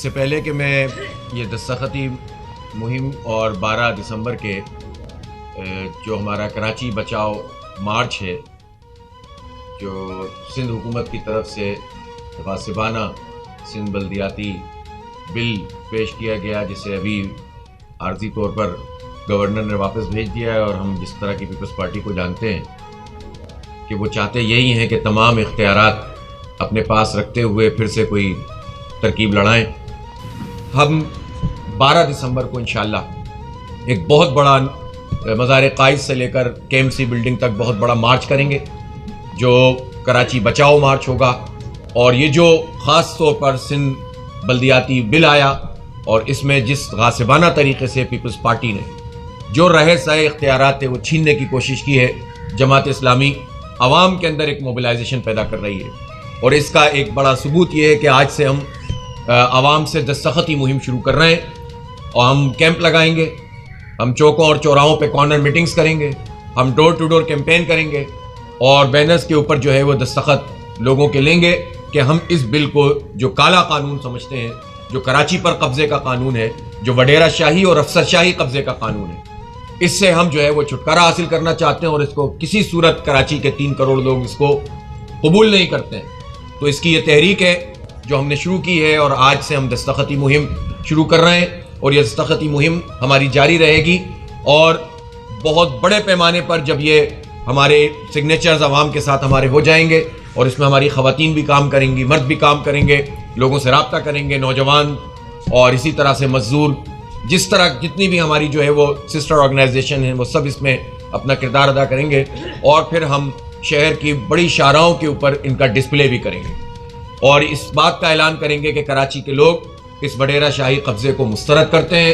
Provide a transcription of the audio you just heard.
سے پہلے کہ میں یہ دستخطی مہم اور 12 دسمبر کے جو ہمارا کراچی بچاؤ مارچ ہے جو سندھ حکومت کی طرف سے غاصبانہ سندھ بلدیاتی بل پیش کیا گیا، جسے ابھی عارضی طور پر گورنر نے واپس بھیج دیا ہے، اور ہم جس طرح کی پیپلز پارٹی کو جانتے ہیں کہ وہ چاہتے یہی ہیں کہ تمام اختیارات اپنے پاس رکھتے ہوئے پھر سے کوئی ترکیب لڑائیں۔ ہم 12 دسمبر کو انشاءاللہ ایک بہت بڑا مزار قائد سے لے کر KMC بلڈنگ تک بہت بڑا مارچ کریں گے، جو کراچی بچاؤ مارچ ہوگا۔ اور یہ جو خاص طور پر سندھ بلدیاتی بل آیا اور اس میں جس غاصبانہ طریقے سے پیپلز پارٹی نے جو رہے سائے اختیارات تھے وہ چھیننے کی کوشش کی ہے، جماعت اسلامی عوام کے اندر ایک موبلائزیشن پیدا کر رہی ہے، اور اس کا ایک بڑا ثبوت یہ ہے کہ آج سے ہم عوام سے دستخطی مہم شروع کر رہے ہیں، اور ہم کیمپ لگائیں گے، ہم چوکوں اور چوراہوں پہ کارنر میٹنگز کریں گے، ہم ڈور ٹو ڈور کیمپین کریں گے، اور بینرز کے اوپر جو ہے وہ دستخط لوگوں کے لیں گے کہ ہم اس بل کو جو کالا قانون سمجھتے ہیں، جو کراچی پر قبضے کا قانون ہے، جو وڈیرا شاہی اور افسر شاہی قبضے کا قانون ہے، اس سے ہم جو ہے وہ چھٹکارا حاصل کرنا چاہتے ہیں، اور اس کو کسی صورت کراچی کے 3 کروڑ لوگ اس کو قبول نہیں کرتے ہیں۔ تو اس کی یہ تحریک ہے جو ہم نے شروع کی ہے، اور آج سے ہم دستخطی مہم شروع کر رہے ہیں، اور یہ دستخطی مہم ہماری جاری رہے گی، اور بہت بڑے پیمانے پر جب یہ ہمارے سگنیچرز عوام کے ساتھ ہمارے ہو جائیں گے، اور اس میں ہماری خواتین بھی کام کریں گی، مرد بھی کام کریں گے، لوگوں سے رابطہ کریں گے، نوجوان اور اسی طرح سے مزدور، جس طرح جتنی بھی ہماری جو ہے وہ سسٹر آرگنائزیشن ہیں وہ سب اس میں اپنا کردار ادا کریں گے، اور پھر ہم شہر کی بڑی شاہراہوں کے اوپر ان کا ڈسپلے بھی کریں گے، اور اس بات کا اعلان کریں گے کہ کراچی کے لوگ اس وڈیرا شاہی قبضے کو مسترد کرتے ہیں،